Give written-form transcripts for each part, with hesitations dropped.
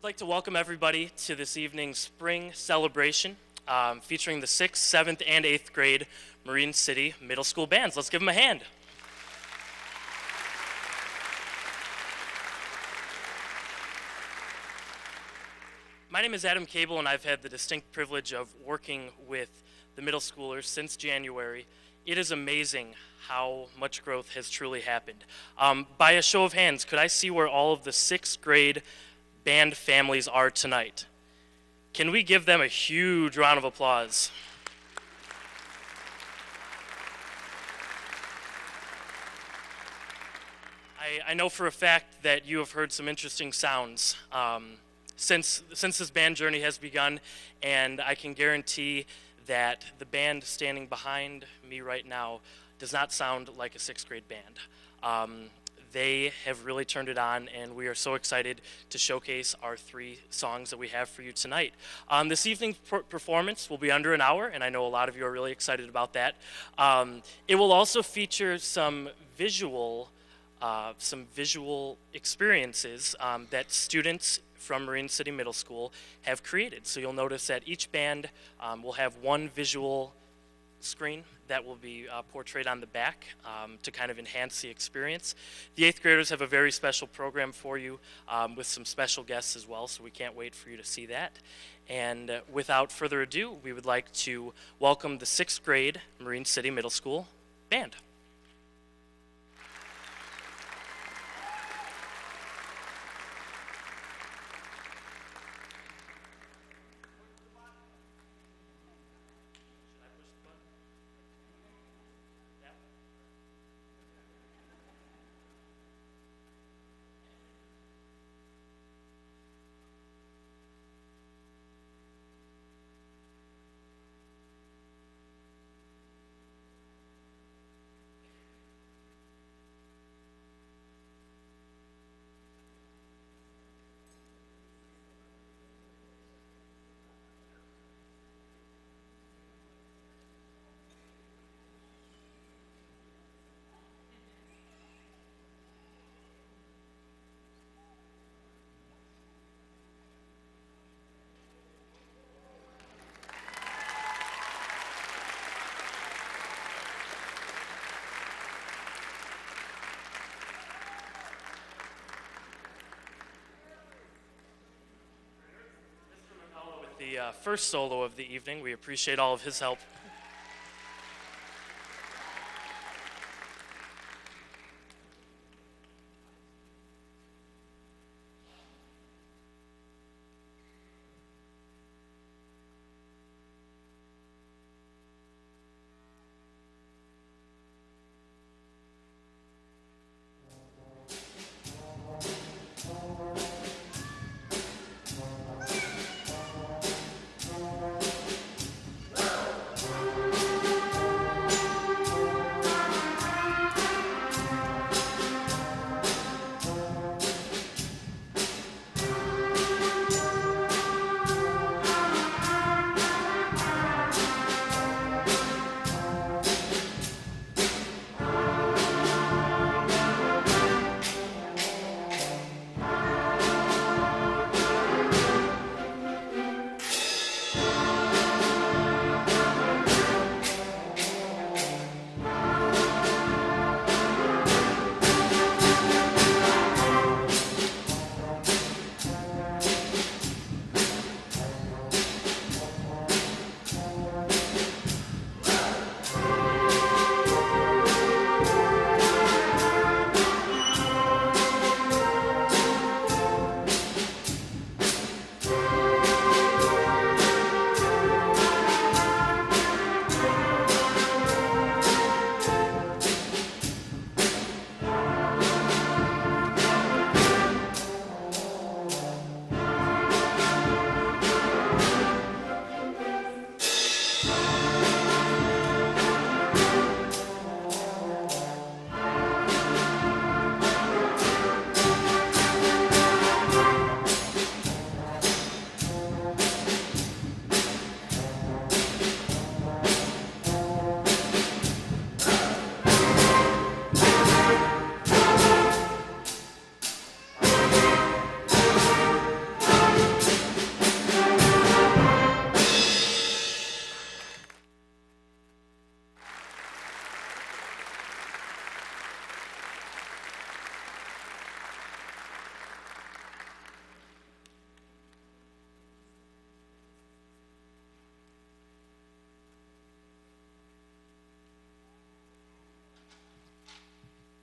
I'd like to welcome everybody to this evening's spring celebration featuring the 6th, 7th, and 8th grade Marine City Middle School bands. Let's give them a hand. My name is Adam Cable, and I've had the distinct privilege of working with the middle schoolers since January. It is amazing how much growth has truly happened. By a show of hands, could I see where all of the 6th grade band families are tonight? Can we give them a huge round of applause? I know for a fact that you have heard some interesting sounds since this band journey has begun, and I can guarantee that the band standing behind me right now does not sound like a 6th grade band. They have really turned it on, and we are so excited to showcase our 3 songs that we have for you tonight. This evening's performance will be under an hour, and I know a lot of you are really excited about that. It will also feature some visual experiences that students from Marine City Middle School have created. So you'll notice that each band will have one visual screen that will be portrayed on the back to kind of enhance the experience. The 8th graders have a very special program for you with some special guests as well, so we can't wait for you to see that. And without further ado, we would like to welcome the 6th grade Marine City Middle School band. The first solo of the evening. We appreciate all of his help.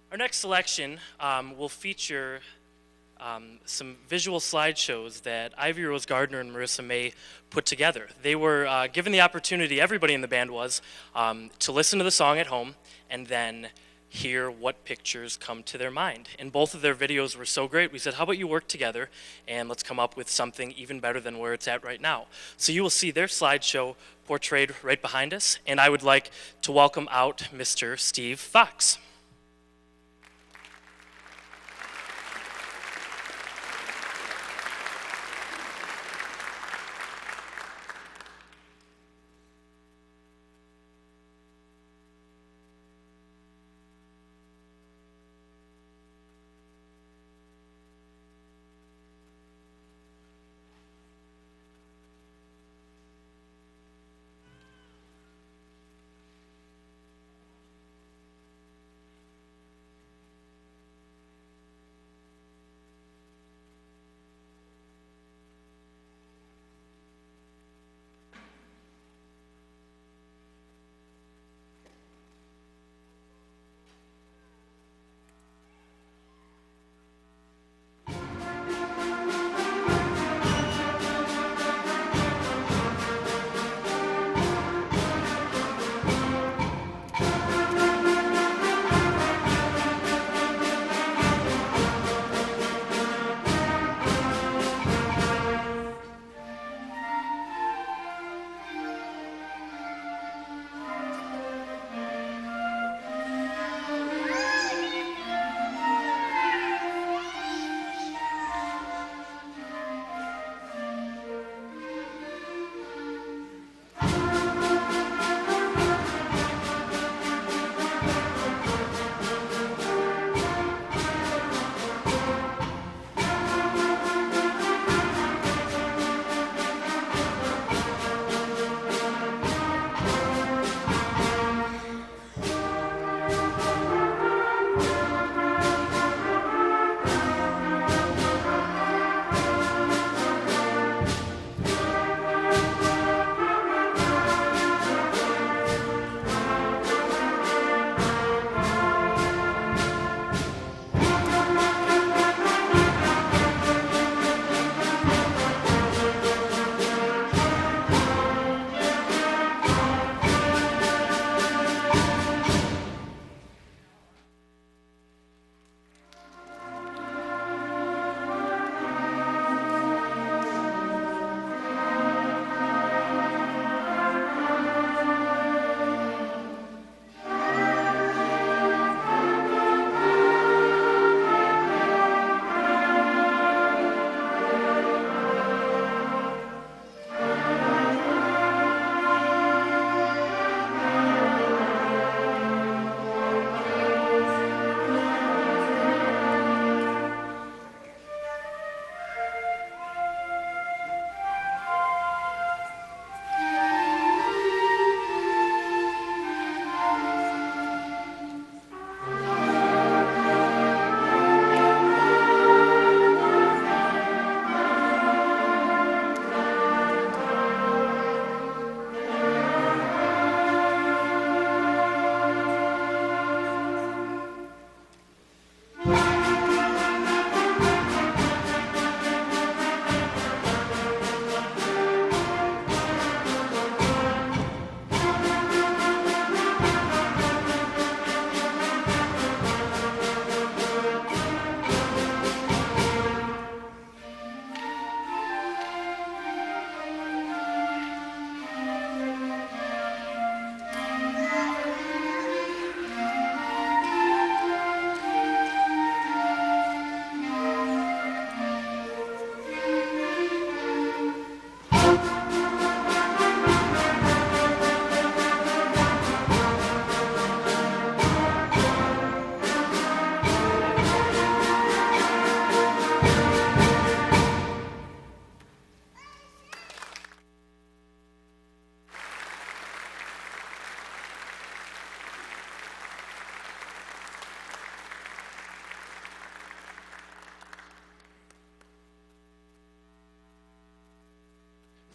Our next selection will feature some visual slideshows that Ivy Rose Gardner and Marissa May put together. They were given the opportunity, everybody in the band was, to listen to the song at home and then hear what pictures come to their mind. And both of their videos were so great, we said, how about you work together and let's come up with something even better than where it's at right now. So you will see their slideshow portrayed right behind us, and I would like to welcome out Mr. Steve Fox.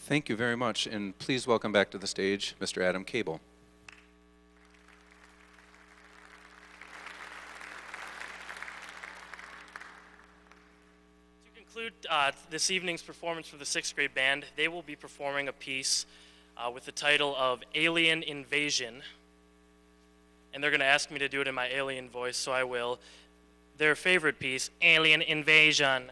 Thank you very much, and please welcome back to the stage Mr. Adam Cable. conclude this evening's performance for the sixth grade band, they will be performing a piece with the title of Alien Invasion. And they're going to ask me to do it in my alien voice, so I will. Their favorite piece, Alien Invasion.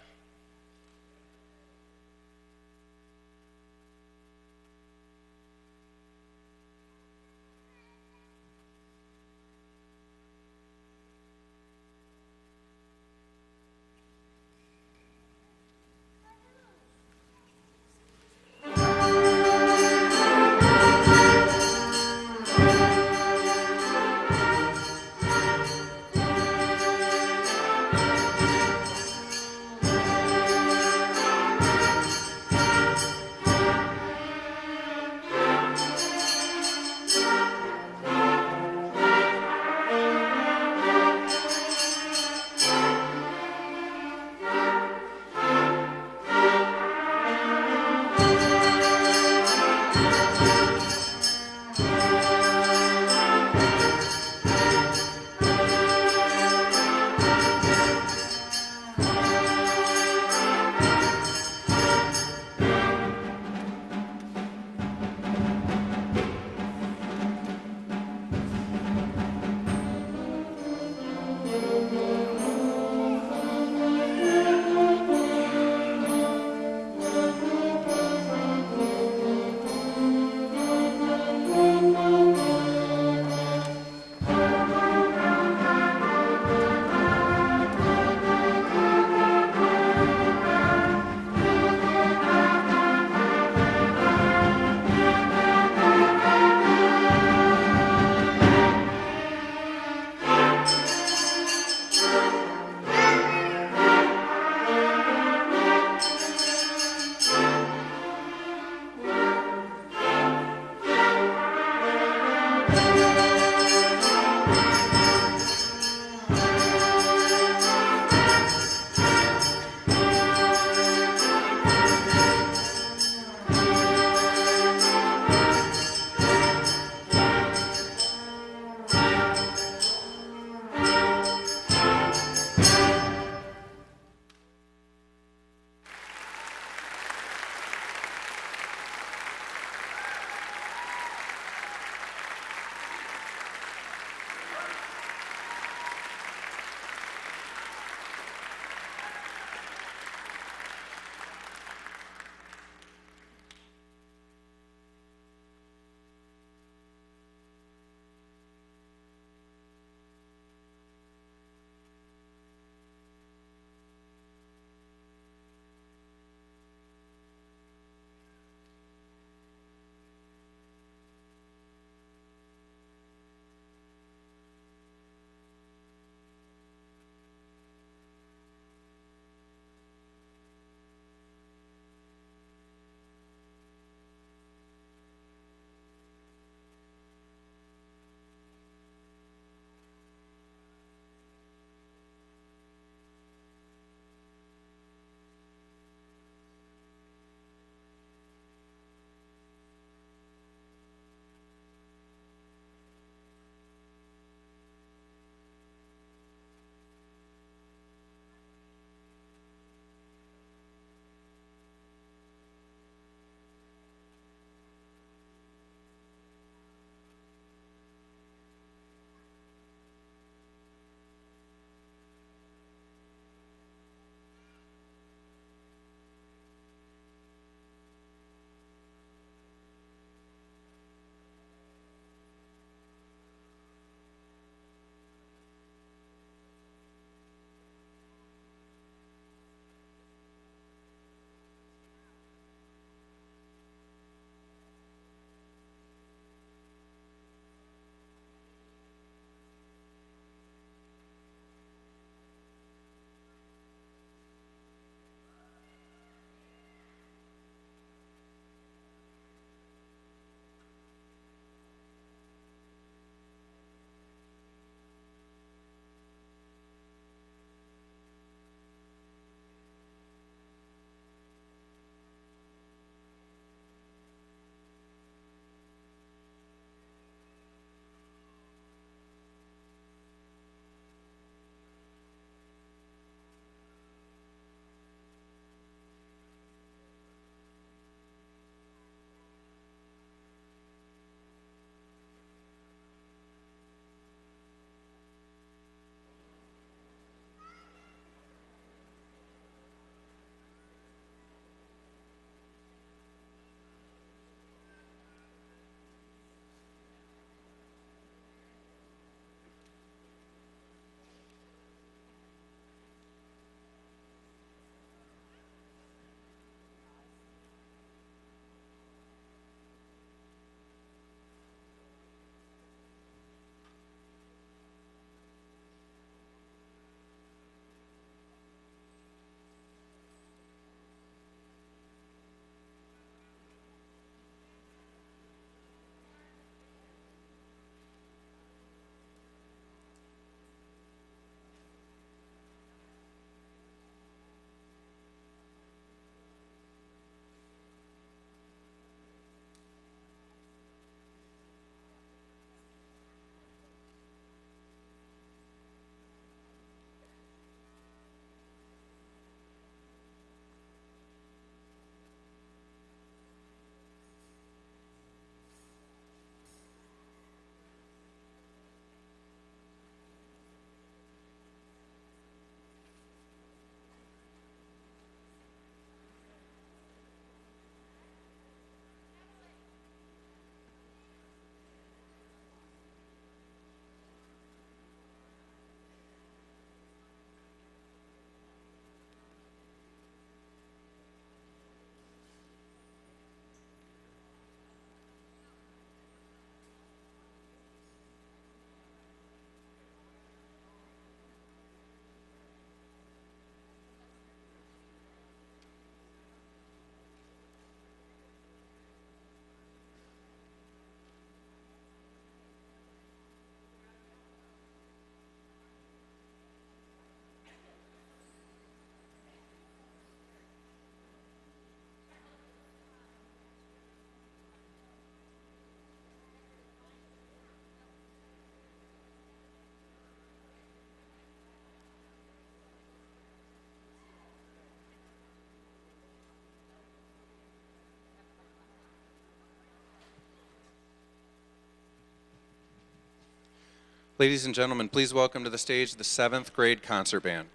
Ladies and gentlemen, please welcome to the stage the 7th grade concert band.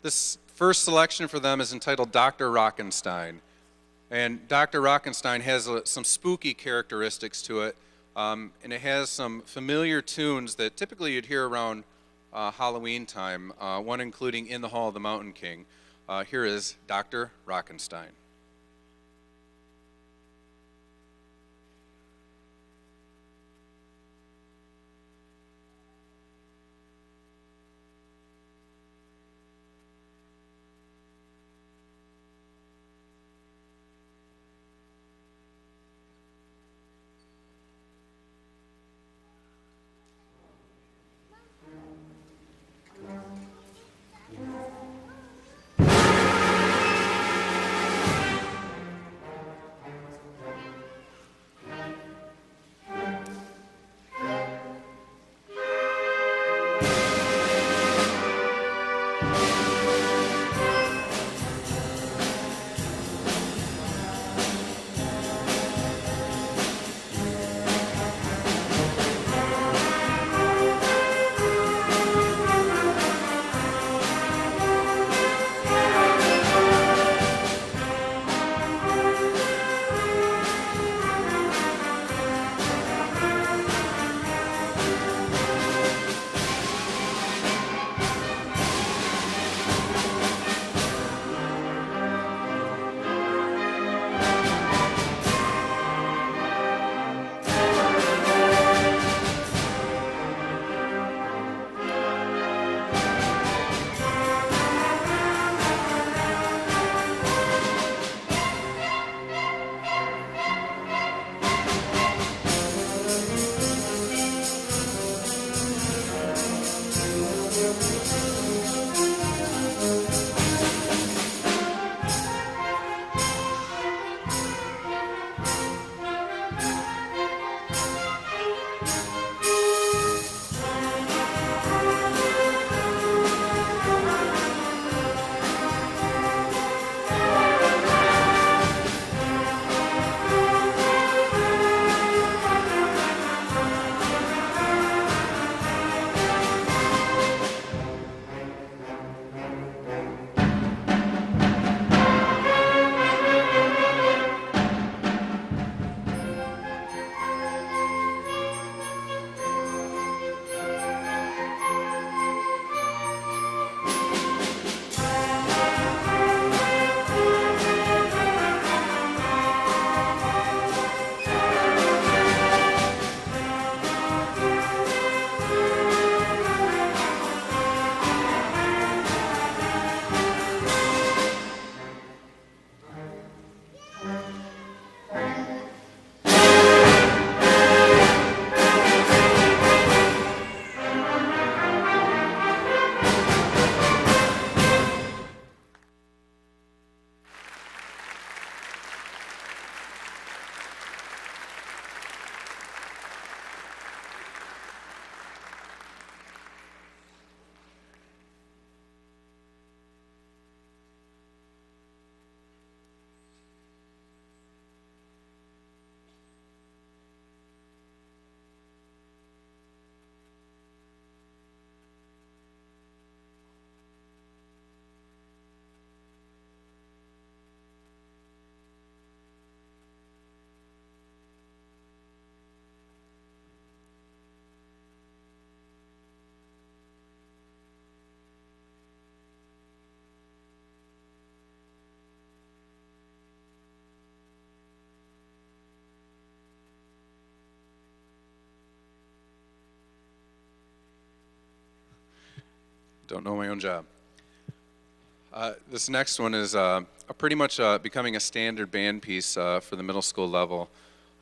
This first selection for them is entitled Dr. Rockenstein. And Dr. Rockenstein has some spooky characteristics to it, and it has some familiar tunes that typically you'd hear around Halloween time, one including In the Hall of the Mountain King. Here is Dr. Rockenstein. Don't know my own job. This next one is pretty much becoming a standard band piece for the middle school level,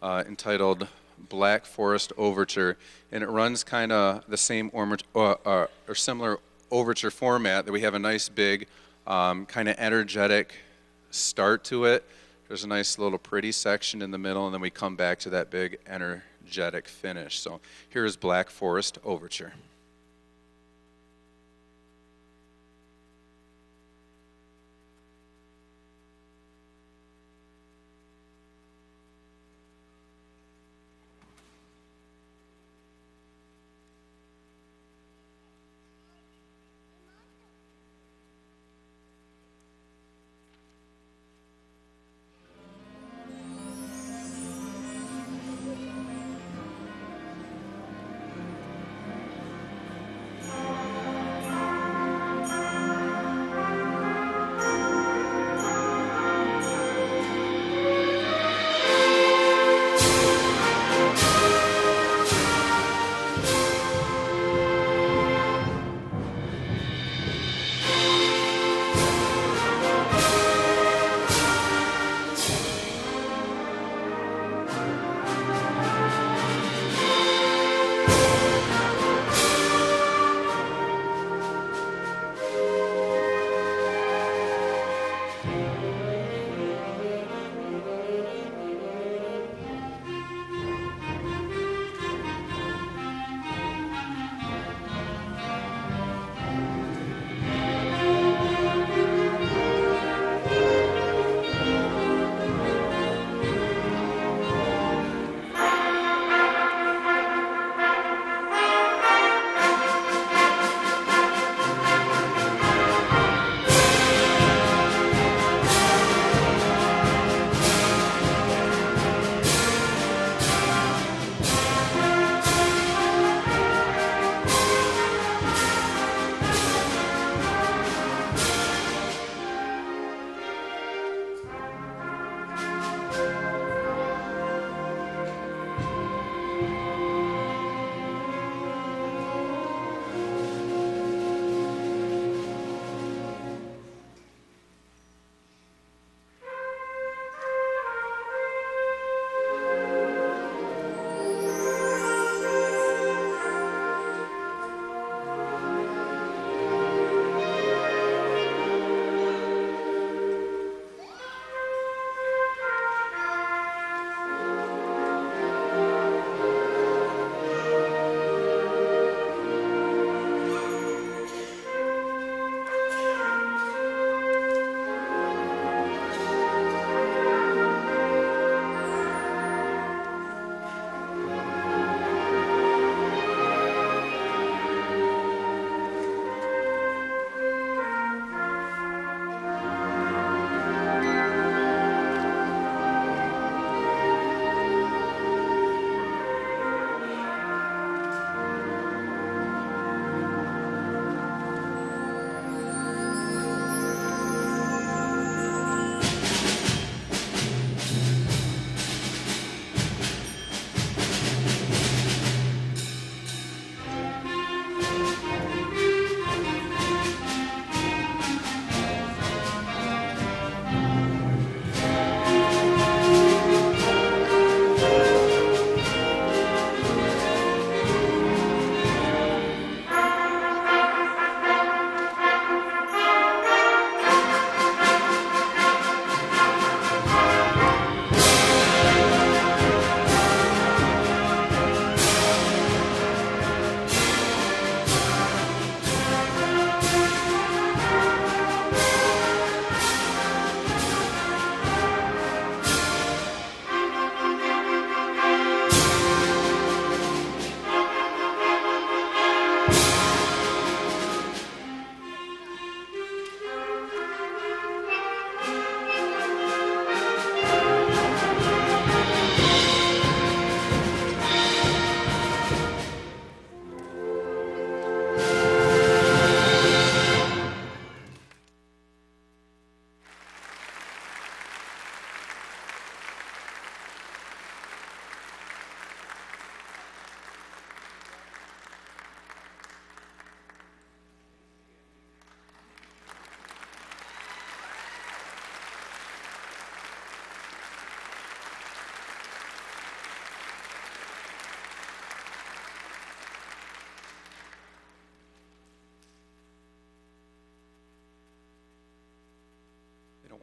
entitled Black Forest Overture, and it runs kind of the same or similar overture format, that we have a nice big kind of energetic start to it. There's a nice little pretty section in the middle, and then we come back to that big energetic finish. So here is Black Forest Overture.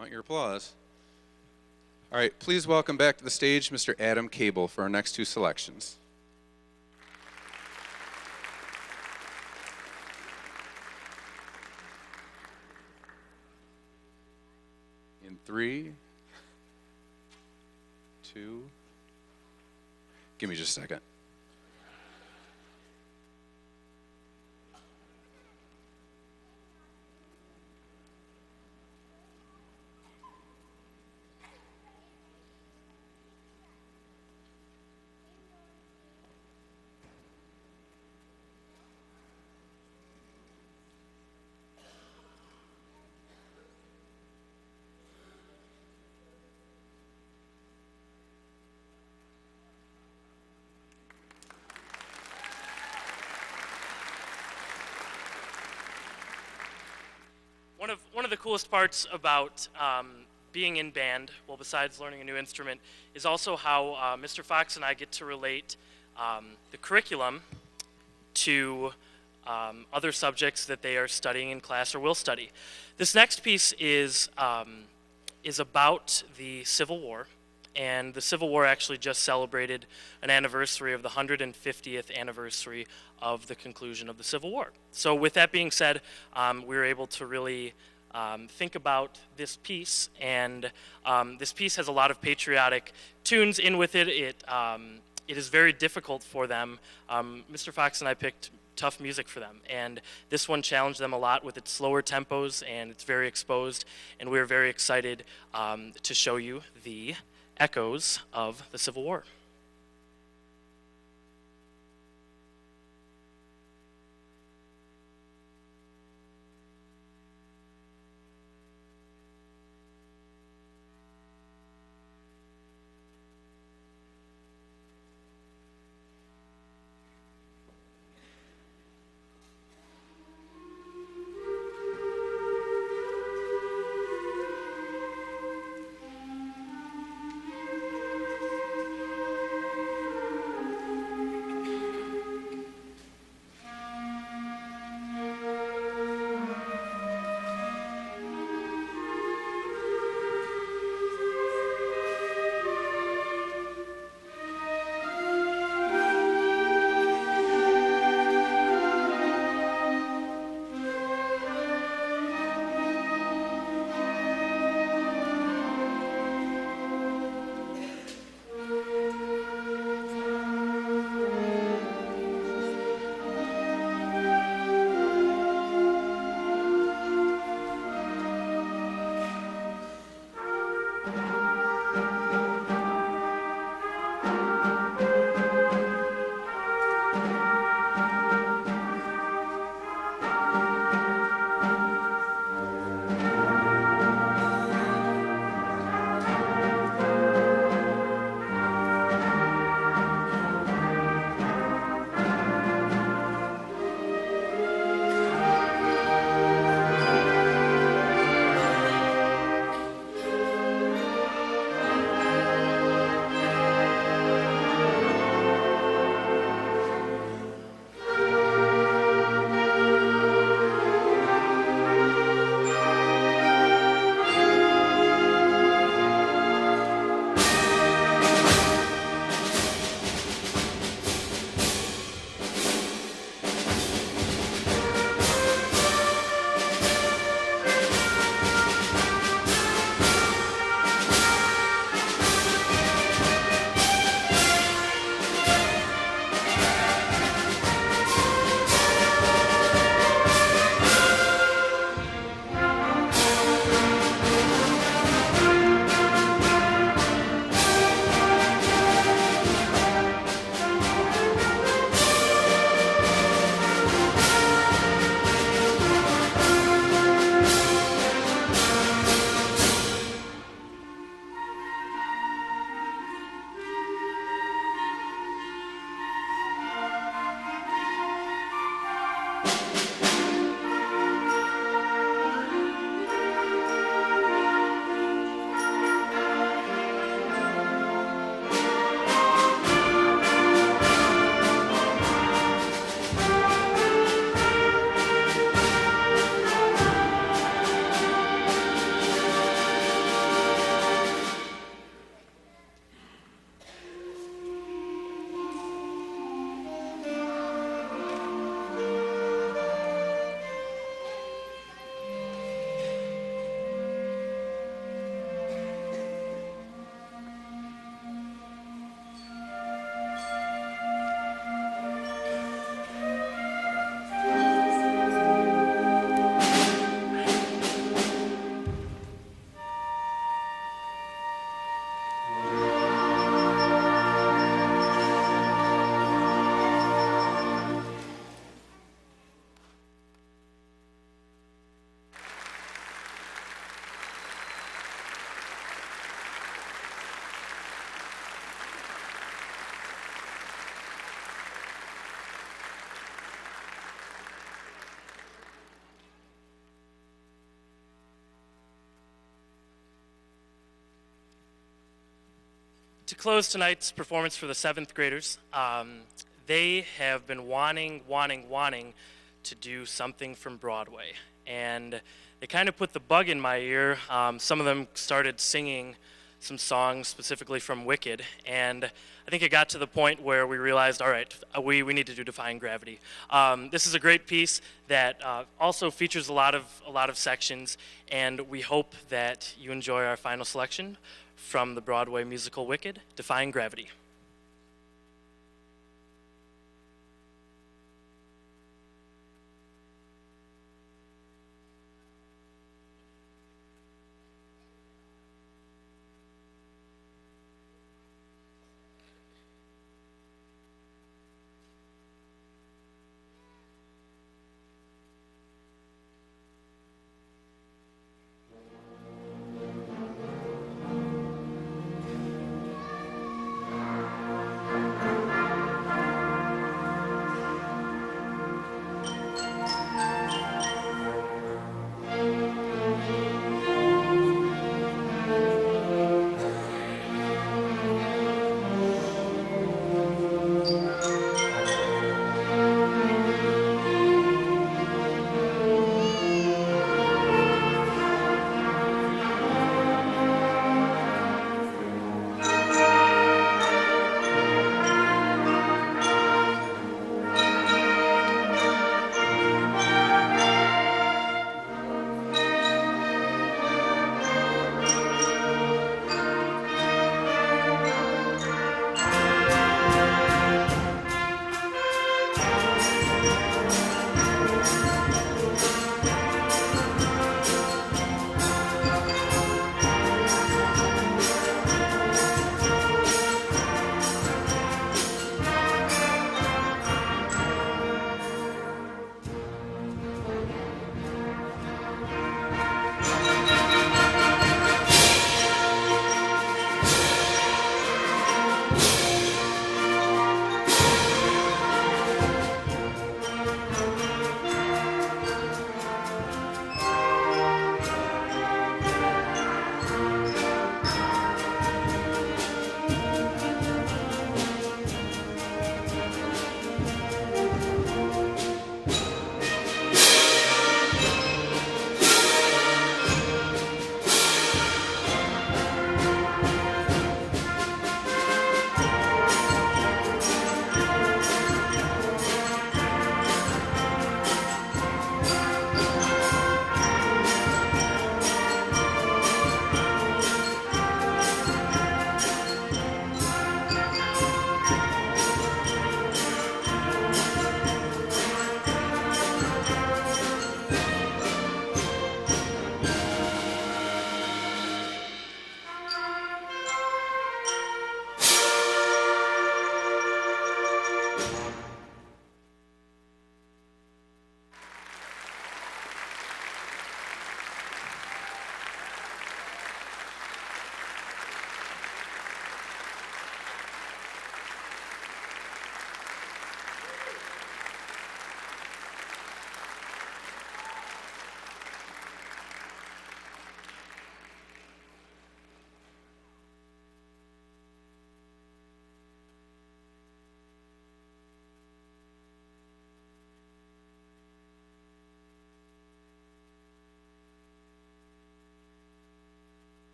Want your applause. All right, please welcome back to the stage Mr. Adam Cable for our next two selections. In 3, 2, give me just a second. One of the coolest parts about being in band, well, besides learning a new instrument, is also how Mr. Fox and I get to relate the curriculum to other subjects that they are studying in class or will study. This next piece is about the Civil War, and the Civil War actually just celebrated an anniversary of the 150th anniversary of the conclusion of the Civil War. So with that being said, we were able to really think about this piece, and this piece has a lot of patriotic tunes in with it. It is very difficult for them. Mr. Fox and I picked tough music for them, and this one challenged them a lot with its slower tempos, and it's very exposed, and we're very excited to show you the echoes of the Civil War. To close tonight's performance for the seventh graders, they have been wanting to do something from Broadway. And they kind of put the bug in my ear. Some of them started singing some songs specifically from Wicked. And I think it got to the point where we realized, all right, we need to do Defying Gravity. This is a great piece that also features a lot of sections, and we hope that you enjoy our final selection from the Broadway musical Wicked, Defying Gravity.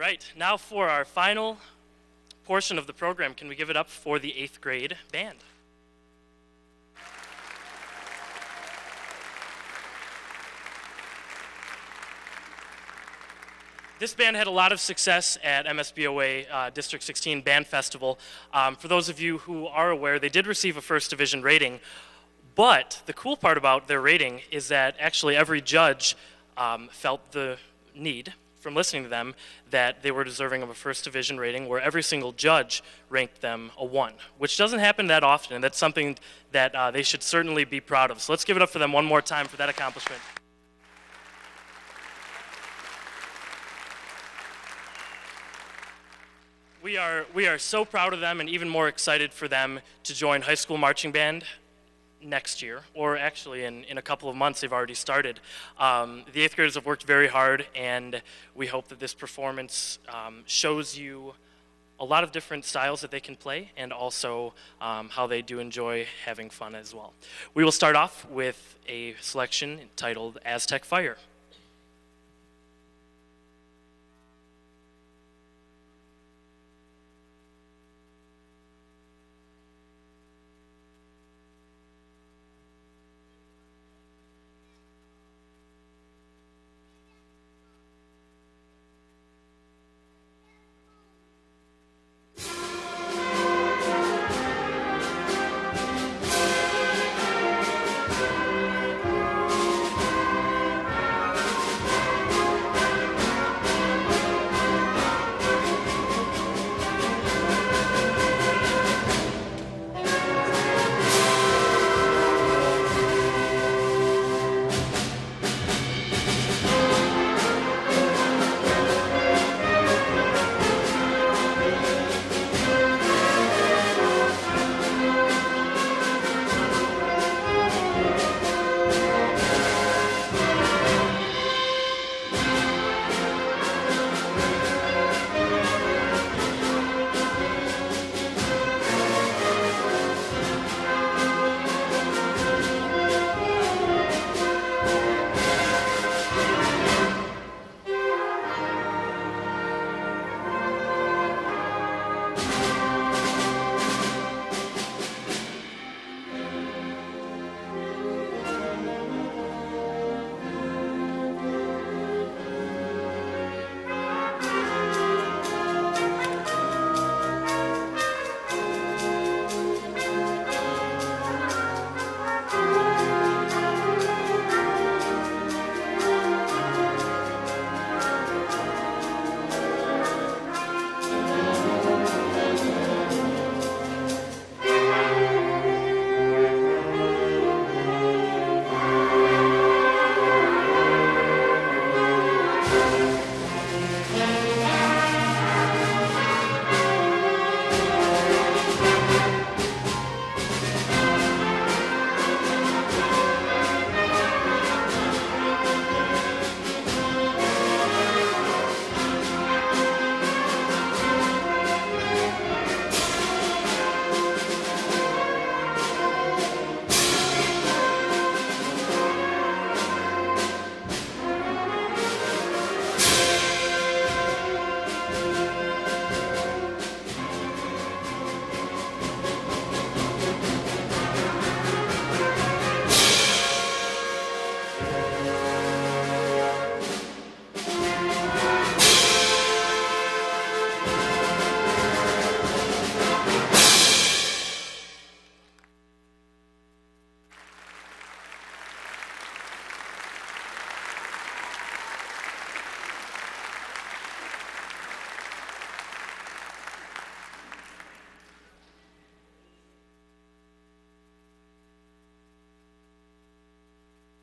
right, now for our final portion of the program, can we give it up for the 8th grade band? This band had a lot of success at MSBOA District 16 Band Festival. For those of you who are aware, they did receive a first division rating, but the cool part about their rating is that actually every judge felt the need from listening to them that they were deserving of a first division rating, where every single judge ranked them a 1, which doesn't happen that often, and that's something that they should certainly be proud of. So let's give it up for them one more time for that accomplishment. We are so proud of them and even more excited for them to join high school marching band next year, or actually in a couple of months. They've already started. The 8th graders have worked very hard, and we hope that this performance shows you a lot of different styles that they can play, and also how they do enjoy having fun as well. We will start off with a selection titled Aztec Fire.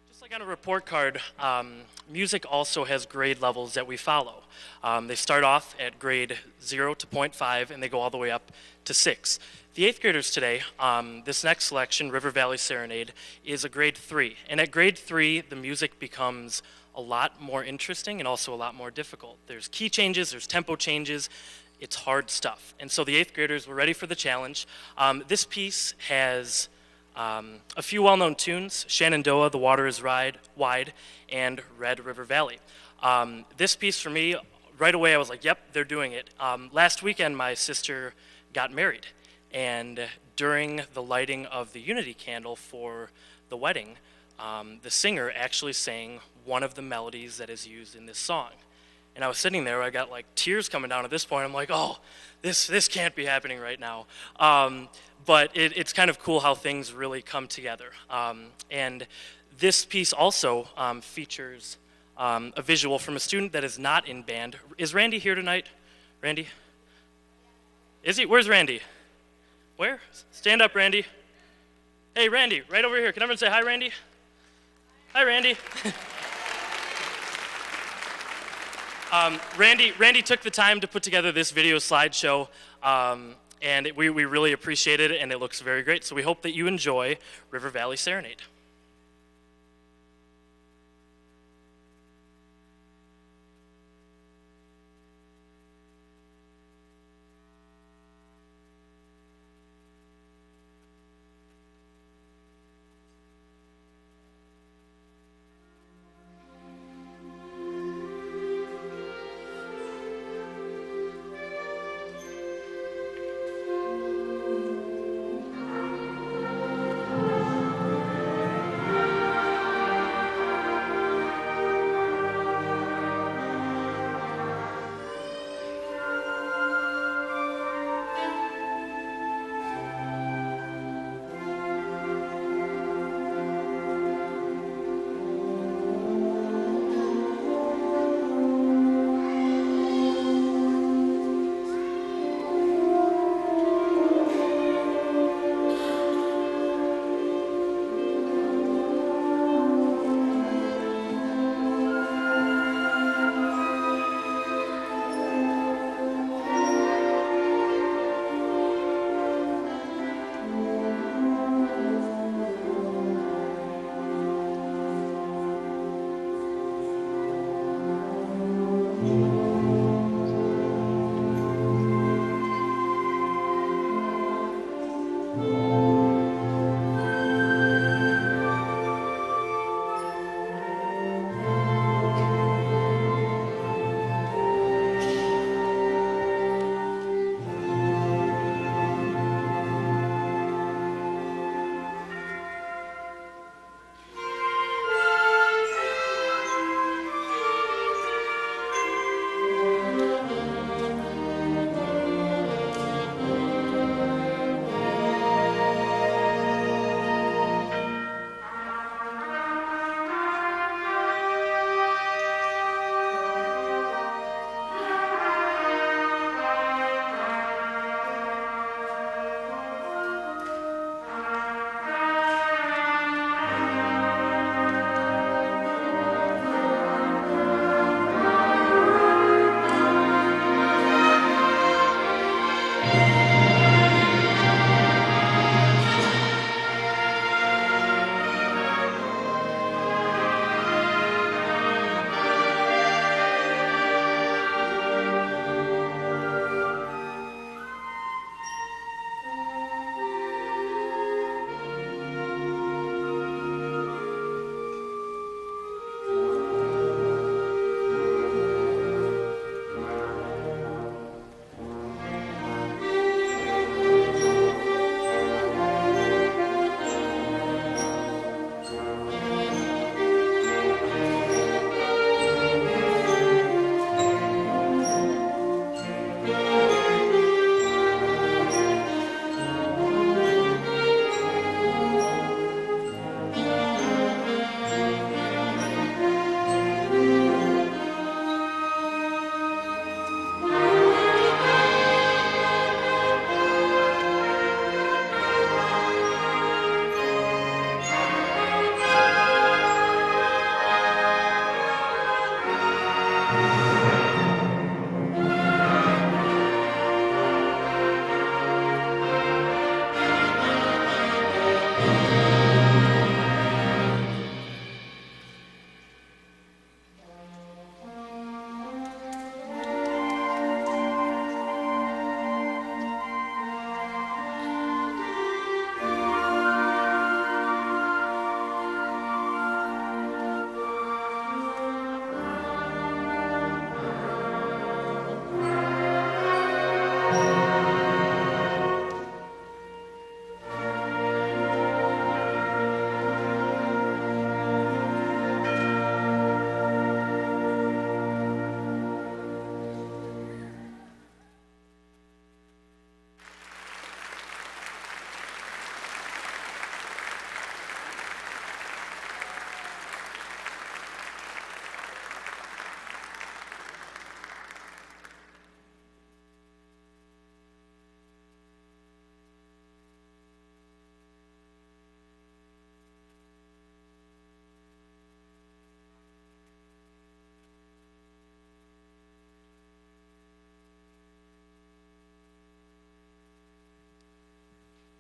Just like on a report card, music also has grade levels that we follow. They start off at grade 0 to 0.5, and they go all the way up to 6. The 8th graders today, this next selection, River Valley Serenade, is a grade 3. And at grade 3, the music becomes a lot more interesting and also a lot more difficult. There's key changes, there's tempo changes. It's hard stuff. And so the 8th graders were ready for the challenge. This piece has a few well-known tunes: Shenandoah, The Water is Wide, and Red River Valley. This piece for me right away I was like, yep, they're doing it. Last weekend, my sister got married, and during the lighting of the unity candle for the wedding, the singer actually sang one of the melodies that is used in this song. And I was sitting there, I got like tears coming down at this point. I'm like, oh, this can't be happening right now. But it's kind of cool how things really come together. And this piece also features a visual from a student that is not in band. Is Randy here tonight? Randy? Is he? Where's Randy? Where? Stand up, Randy. Hey, Randy, right over here. Can everyone say hi, Randy? Hi, Randy. Randy took the time to put together this video slideshow, and we really appreciate it, and it looks very great. So we hope that you enjoy River Valley Serenade.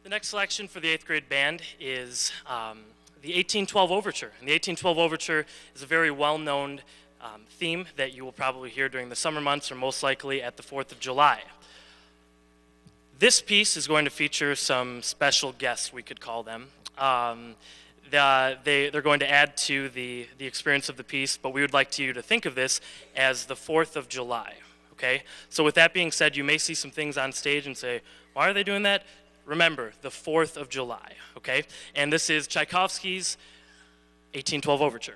The next selection for the 8th grade band is the 1812 Overture. And the 1812 Overture is a very well-known theme that you will probably hear during the summer months or most likely at the 4th of July. This piece is going to feature some special guests, we could call them. They're going to add to the experience of the piece, but we would like you to think of this as the 4th of July, okay? So with that being said, you may see some things on stage and say, why are they doing that? Remember, the 4th of July, okay? And this is Tchaikovsky's 1812 Overture.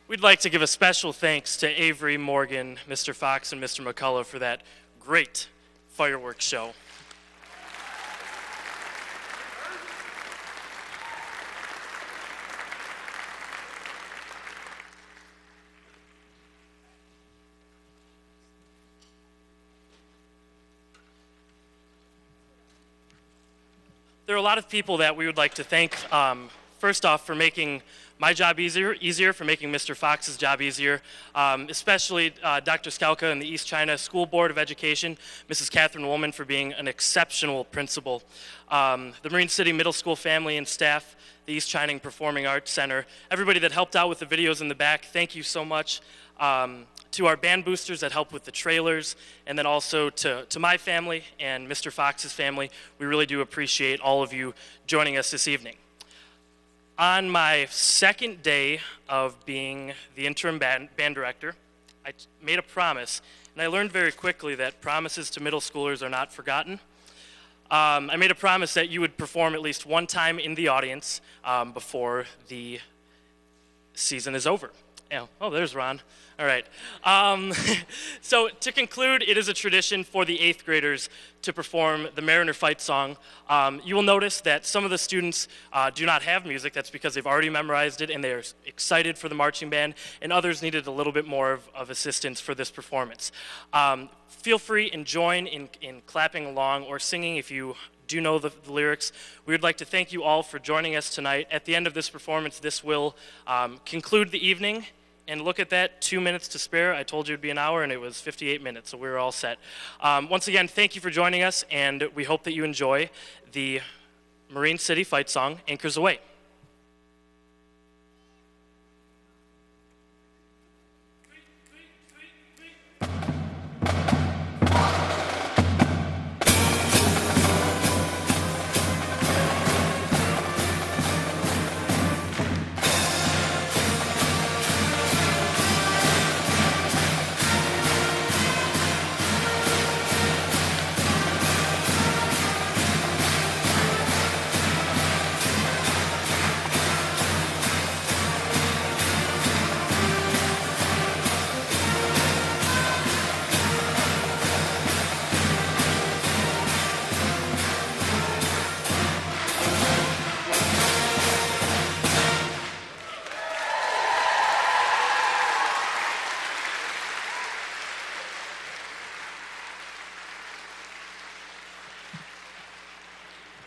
We'd like to give a special thanks to Avery, Morgan, Mr. Fox, and Mr. McCullough for that great fireworks show. There are a lot of people that we would like to thank, first off, for making my job easier, for making Mr. Fox's job easier, especially Dr. Skalka and the East China School Board of Education, Mrs. Catherine Woolman for being an exceptional principal, the Marine City Middle School family and staff, the East China Performing Arts Center, everybody that helped out with the videos in the back, thank you so much. To our band boosters that help with the trailers, and then also to my family and Mr. Fox's family, we really do appreciate all of you joining us this evening. On my second day of being the interim band director, I made a promise, and I learned very quickly that promises to middle schoolers are not forgotten. I made a promise that you would perform at least one time in the audience before the season is over. Oh, there's Ron. All right. So to conclude, it is a tradition for the 8th graders to perform the Mariner Fight song. You will notice that some of the students do not have music. That's because they've already memorized it and they're excited for the marching band, and others needed a little bit more of assistance for this performance. Feel free and join in clapping along or singing if you do know the lyrics. We would like to thank you all for joining us tonight. At the end of this performance, this will conclude the evening. And look at that, 2 minutes to spare. I told you it'd be an hour, and it was 58 minutes, so we were all set. Once again, thank you for joining us, and we hope that you enjoy the Marine City fight song, Anchors Away.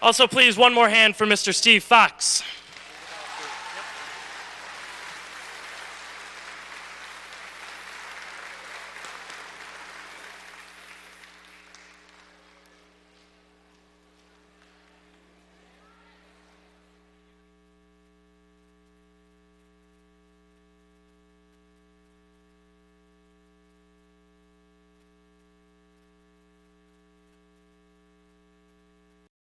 Also, please, one more hand for Mr. Steve Fox.